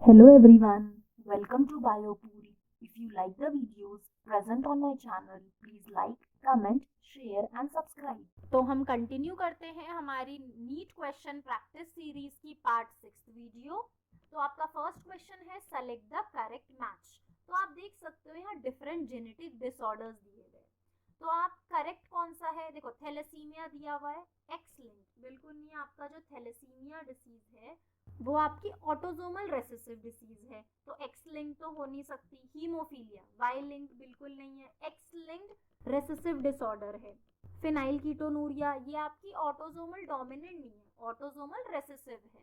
Hello everyone, welcome to BioPuri. If you like the videos present on my channel, please like, comment, share and subscribe. तो हम continue करते हैं हमारी NEET question practice series की part 6 video. तो आपका first question है select the correct match. तो आप देख सकते हो यहाँ डिफरेंट जेनेटिक डिसऑर्डर्स दिए गए। तो आप करेक्ट कौन सा है, देखो थैलेसीमिया दिया हुआ है, एक्स लिंक्ड बिल्कुल नहीं है। आपका जो थैलेसीमिया डिसीज है वो आपकी ऑटोजोमल रेसेसिव डिसीज है, तो एक्स लिंक तो हो नहीं सकती। हीमोफीलिया वाई लिंक बिल्कुल नहीं है, एक्स लिंक्ड रेसेसिव डिसऑर्डर है। फिनाइल कीटोनूरिया ये आपकी ऑटोजोमल डोमिनेंट नहीं है, ऑटोजोमल रेसेसिव है।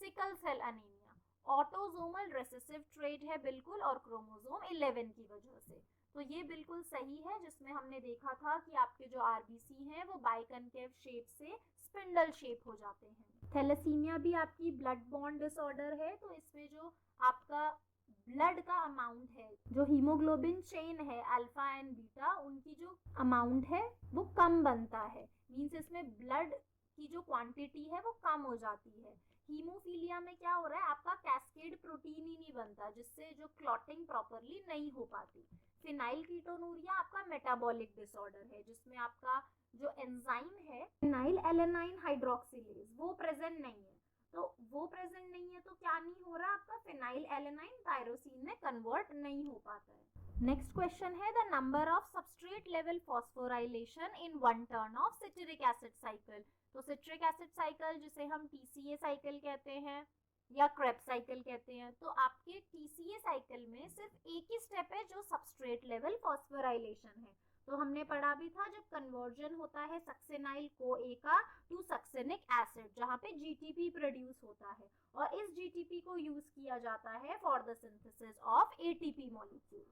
Sickle cell anaemia autosomal recessive trait है बिल्कुल, और क्रोमोसोम 11 की वजह से। तो ये बिल्कुल सही है, जिसमें हमने देखा था कि आपके जो आरबीसी हैं वो बाइकनकेव शेप से स्पिंडल शेप हो जाते हैं। थैलेसीमिया भी आपकी ब्लड बॉन्ड डिसऑर्डर है, तो इसमें जो आपका ब्लड का अमाउंट है, जो हीमोग्लोबिन चेन है अल्फा एंड बीटा, उनकी जो अमाउंट है वो कम बनता है। मींस इसमें ब्लड की जो क्वांटिटी है वो कम हो जाती है। हीमोफीलिया में क्या हो रहा है, आपका कैस्केड प्रोटीन ही नहीं बनता, जिससे जो क्लॉटिंग प्रॉपरली नहीं हो पाती। फिनाइल कीटोनूरिया आपका मेटाबॉलिक डिसऑर्डर है, जिसमें आपका जो एंजाइम है फिनाइल एलेनाइन हाइड्रोक्सिलेज वो प्रेजेंट नहीं है। तो वो प्रेजेंट नहीं है तो क्या नहीं हो रहा, आपका फिनाइल एलेनाइन टायरोसिन में कन्वर्ट नहीं हो पाता है। नेक्स्ट क्वेश्चन है the number of substrate level phosphorylation in one turn off citric acid cycle. तो सिट्रिक एसिड साइकिल जिसे हम टीसीए साइकिल कहते हैं या क्रेब्स साइकिल कहते हैं, तो आपके टीसीए साइकिल में सिर्फ एक ही स्टेप है जो सबस्ट्रेट लेवल फॉस्फोराइलेशन है। तो हमने पढ़ा भी था जब कन्वर्जन होता है सक्सेनाइल कोए का टू सक्सेनिक एसिड, जहाँ पे जीटीपी प्रोड्यूस होता है, और इस जीटीपी को यूज किया जाता है for the synthesis of ATP molecule.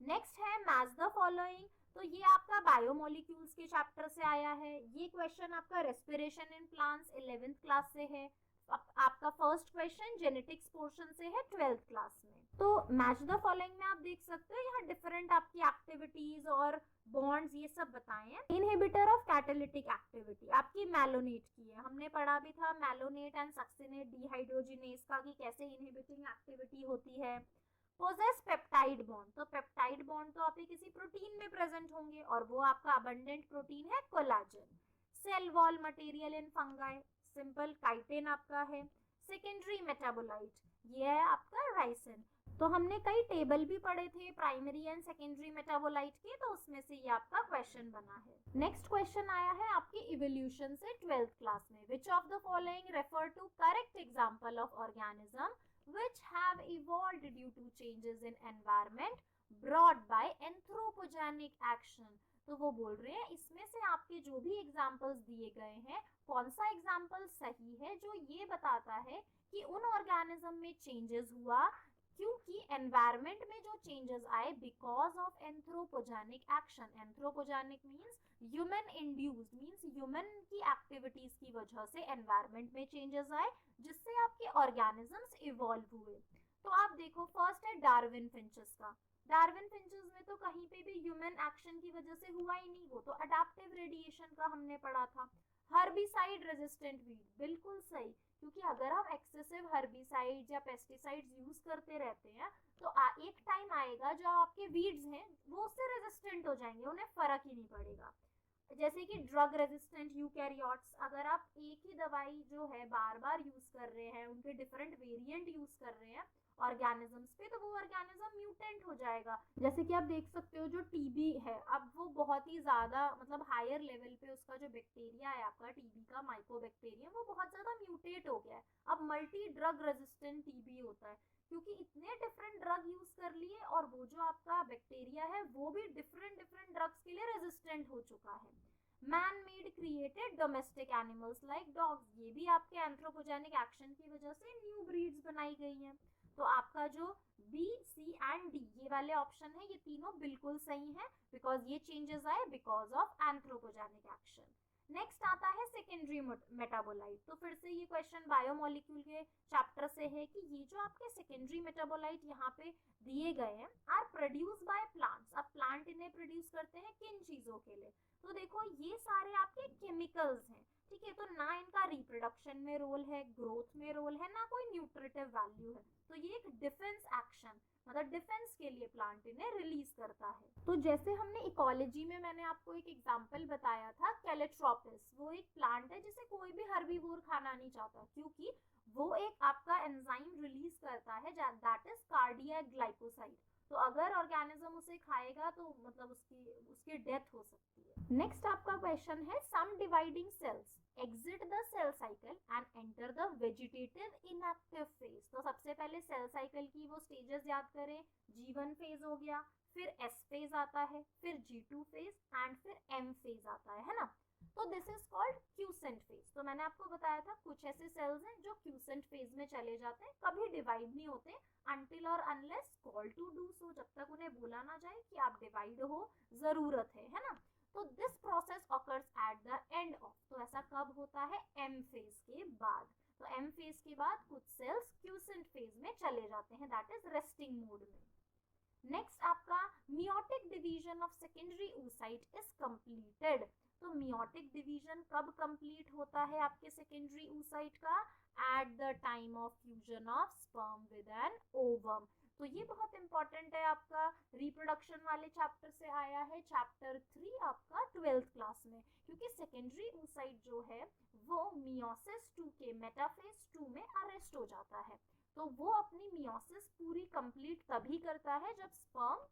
Next है मैच द फॉलोइंग। तो ये आपका बायोमोलिक्यूल्स के चैप्टर से आया है। ये क्वेश्चन आपका respiration in plants 11th class से है। आपका फर्स्ट क्वेश्चन जेनेटिक्स पोर्शन से है 12th क्लास में। तो मैच द फॉलोइंग में आप देख सकते हो यहाँ डिफरेंट आपकी एक्टिविटीज और बॉन्ड्स ये सब बताए हैं। इनहिबिटर ऑफ कैटालिटिक एक्टिविटी आपकी मैलोनेट की है, हमने पढ़ा भी था मैलोनेट एंड सक्सिनेट डिहाइड्रोजिनेज का कि कैसे इनहिबिटिंग एक्टिविटी होती है। पोजेस पेप्टाइड बॉन्ड, तो पेप्टाइड बॉन्ड तो आपके किसी प्रोटीन में प्रेजेंट होंगे, और वो आपका अबंडेंट प्रोटीन है collagen. Cell wall material in fungi, simple chitin आपका है। सेकेंडरी मेटाबोलाइट ये है आपका राइसिन। तो हमने कई टेबल भी पढ़े थे प्राइमरी एंड सेकेंडरी मेटाबोलाइट के, तो उसमें से ये आपका क्वेश्चन बना है। नेक्स्ट क्वेश्चन आया है आपकी इवोल्यूशन से 12th क्लास में। Which of the following refer to correct example of organism which have evolved due to changes in environment brought by anthropogenic action। तो वो बोल रहे हैं इसमें से आपके जो भी एग्जाम्पल्स दिए गए हैं कौन सा एग्जाम्पल सही है जो ये बताता है कि उन ऑर्गेनिज्म में चेंजेस हुआ क्योंकि एनवायरमेंट में जो चेंजेस आए because of anthropogenic action. Anthropogenic means human induced, means human की एक्टिविटीज की वजह से एनवायरमेंट में चेंजेस आए, जिससे आपके ऑर्गेनिजम्स इवॉल्व हुए। तो आप देखो फर्स्ट है डार्विन फिंचेस का। डार्विन फिंचेस में तो कहीं पे भी ह्यूमन एक्शन की वजह से हुआ ही नहीं, वो तो अडेप्टिव रेडिएशन का हमने पढ़ा था। हर्बिसाइड रेजिस्टेंट वीड बिल्कुल सही, क्योंकि अगर हम एक्सेसिव हर्बिसाइड या पेस्टिसाइड्स यूज करते रहते हैं तो एक टाइम आएगा जब आपके वीड्स हैं वो उससे रेजिस्टेंट हो जाएंगे, उन्हें फर्क ही नहीं पड़ेगा। जैसे कि ड्रग रेजिस्टेंट यूकैरियोट्स, अगर आप एक ही दवाई जो है बार बार यूज कर रहे हैं, उनके डिफरेंट वेरिएंट यूज कर रहे हैं ऑर्गेनिजम्स पे, तो वो ऑर्गेनिज्म म्यूटेंट हो जाएगा। जैसे कि आप देख सकते हो जो टीबी है, अब वो बहुत ही ज्यादा मतलब हायर लेवल पे उसका जो बैक्टीरिया है आपका टीबी का माइकोबैक्टीरियम वो बहुत ज्यादा म्यूटेट हो गया है। अब मल्टी ड्रग रेजिस्टेंट टीबी होता है, क्योंकि इतने डिफरेंट ड्रग यूज कर लिए और वो जो आपका बैक्टीरिया है वो भी डिफरेंट डिफरेंट ड्रग्स के लिए रेजिस्टेंट हो चुका है। Man made created domestic animals like dogs, ये भी आपके एंथ्रोपोजेनिक एक्शन की वजह से न्यू ब्रीड्स बनाई गई हैं। तो आपका जो बी सी एंड डी ये वाले ऑप्शन है ये तीनों बिल्कुल सही है, बिकॉज ये चेंजेस आए because of anthropogenic action. Next आता है सेकेंडरी मेटाबोलाइट। तो फिर से ये क्वेश्चन बायोमोलिक्यूल के चैप्टर से है कि ये जो आपके सेकेंडरी मेटाबोलाइट यहाँ पे दिए गए हैं आर प्रोड्यूस बाय प्लांट्स। अब प्लांट इन्हें प्रोड्यूस करते हैं किन चीजों के लिए, तो देखो ये सारे आपके केमिकल्स हैं, ठीक है, तो ना इनका रिप्रोडक्शन में रोल है, ग्रोथ में रोल है, ना कोई न्यूट्रिटिव वैल्यू है। तो ये एक डिफेंस एक्शन, मतलब डिफेंस के लिए प्लांट इन्हें रिलीज करता है। तो जैसे हमने इकोलॉजी में मैंने आपको एक एग्जांपल बताया था कैलेट्रोपिस, वो एक प्लांट है जिसे कोई भी हर्बीवोर खाना नहीं चाहता, क्योंकि वो एक आपका एंजाइम रिलीज करता है दैट इज कार्डियक ग्लाइकोसाइड। तो अगर ऑर्गेनिज्म उसे खाएगा तो मतलब उसकी डेथ हो सकती है। नेक्स्ट आपका क्वेश्चन है some dividing cells exit the cell cycle and enter the vegetative inactive phase. तो सबसे पहले सेल साइकिल की वो स्टेजेस याद करें। G1 फेज हो गया, फिर S फेज आता है, फिर G2 फेज एंड फिर M फेज आता है ना। तो this is called quotient phase. तो मैंने आपको बताया था कुछ ऐसे सेल्स हैं जो क्यूसेंट फेज में चले जाते हैं, कभी डिवाइड नहीं होते until और unless call to do so, जब तक उन्हें बोला ना जाए कि आप डिवाइड हो, जरूरत है ना। तो this process occurs at the end of, तो ऐसा कब होता है, एम फेज के बाद। तो एम फेज के बाद कुछ सेल्स क्यूसेंट फेज में चले जाते हैं, दैट इज रेस्टिंग मोड में। नेक्स्ट आपका meiotic division of secondary oocyte is completed. तो मियोटिक डिवीजन कब कंप्लीट होता है आपके सेकेंडरी oocyte का, at the time of fusion of sperm with an ovum. तो ये बहुत इंपॉर्टेंट है, आपका रिप्रोडक्शन वाले चैप्टर से आया है, चैप्टर 3 आपका 12th क्लास में, क्योंकि सेकेंडरी oocyte जो है वो मियोसिस 2 के मेटाफेज 2 में अरेस्ट हो जाता है। तो वो अपनी मियोसिस पूरी कंप्लीट तभी करता है जब स्पर्म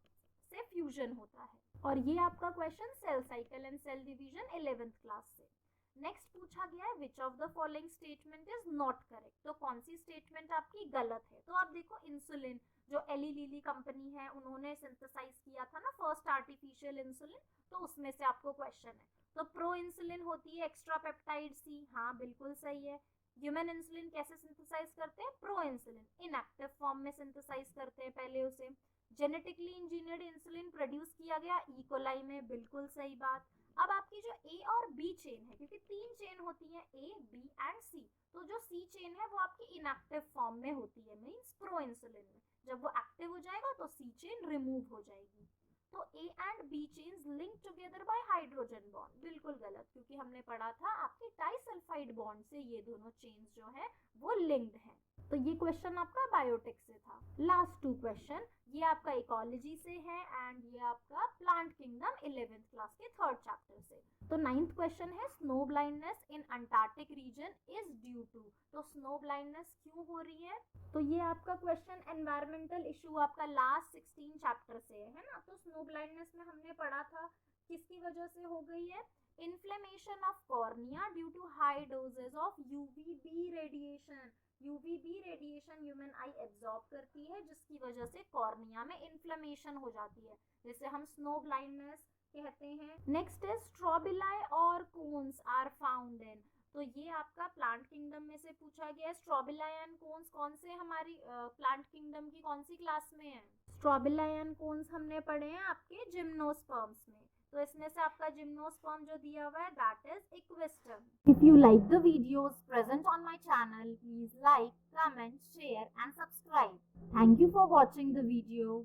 से फ्यूजन होता है। और ये आपका question cell cycle and cell division 11th class से। नेक्स्ट पूछा गया है which of the following statement is not correct. तो कौन सी स्टेटमेंट आपकी गलत है। तो आप देखो इंसुलिन जो एली लिली कंपनी है उन्होंने सिंथेसाइज किया था ना फर्स्ट आर्टिफिशियल इंसुलिन, तो उसमें से आपको क्वेश्चन है। तो प्रो इंसुलिन होती है एक्स्ट्रा पेप्टाइड सी, हाँ बिल्कुल सही है। ह्यूमन इंसुलिन कैसे सिंथेसाइज करते हैं, प्रो इंसुलिन इनएक्टिव फॉर्म में सिंथेसाइज करते हैं पहले उसे। जेनेटिकली इंजीनियर्ड इंसुलिन प्रोड्यूस किया गया ई कोलाई में, बिल्कुल सही बात। अब आपकी जो ए और बी चेन है, क्योंकि 3 चेन होती है ए बी एंड सी, तो जो सी चेन है वो आपकी इनएक्टिव फॉर्म में होती है, मींस प्रो इंसुलिन में। जब वो एक्टिव हो जाएगा तो सी चेन रिमूव हो जाएगी। तो A and B chains link together by hydrogen bond, बिल्कुल गलत, क्योंकि हमने पढ़ा था आपकी डाइसल्फाइड बॉन्ड से ये दोनों चेन्स जो है वो लिंक्ड हैं। तो ये क्वेश्चन आपका बायोटिक से था। लास्ट 2 क्वेश्चन ये आपका इकोलॉजी से है एंड ये आपका प्लांट किंगडम 11th क्लास के 3rd चैप्टर से। तो 9th क्वेश्चन है snow blindness in Antarctic region is due to. तो स्नो ब्लाइंडनेस क्यों हो रही है। तो ये आपका क्वेश्चन एनवायरमेंटल इशू आपका लास्ट 16 चैप्टर से है ना। तो स्नो ब्लाइंडनेस में हमने पढ़ा था किसकी वजह से हो गई है, inflammation of cornea due to high doses of UVB radiation. UVB radiation human eye absorb करती है, जिसकी वजह से कॉर्निया में इन्फ्लेमेशन हो जाती है, जिसे हम स्नो ब्लाइंडनेस कहते हैं। नेक्स्ट है स्ट्रॉबिलाई और कोन्स आर फाउंड इन। तो ये आपका प्लांट किंगडम में से पूछा गया है। स्ट्रॉबिलाई एंड कोन्स कौन से हमारी प्लांट किंगडम की कौन सी क्लास में है। स्ट्रॉबिलाई एंड कोन्स हमने पढ़े हैं आपके जिम्नोस्पर्म्स में। तो इसमें से आपका जिम्नोस्पर्म जो दिया हुआ है दैट इज इक्वेस्टम। If you like the videos present on my channel, please like, comment, share and subscribe. Thank you for watching the video.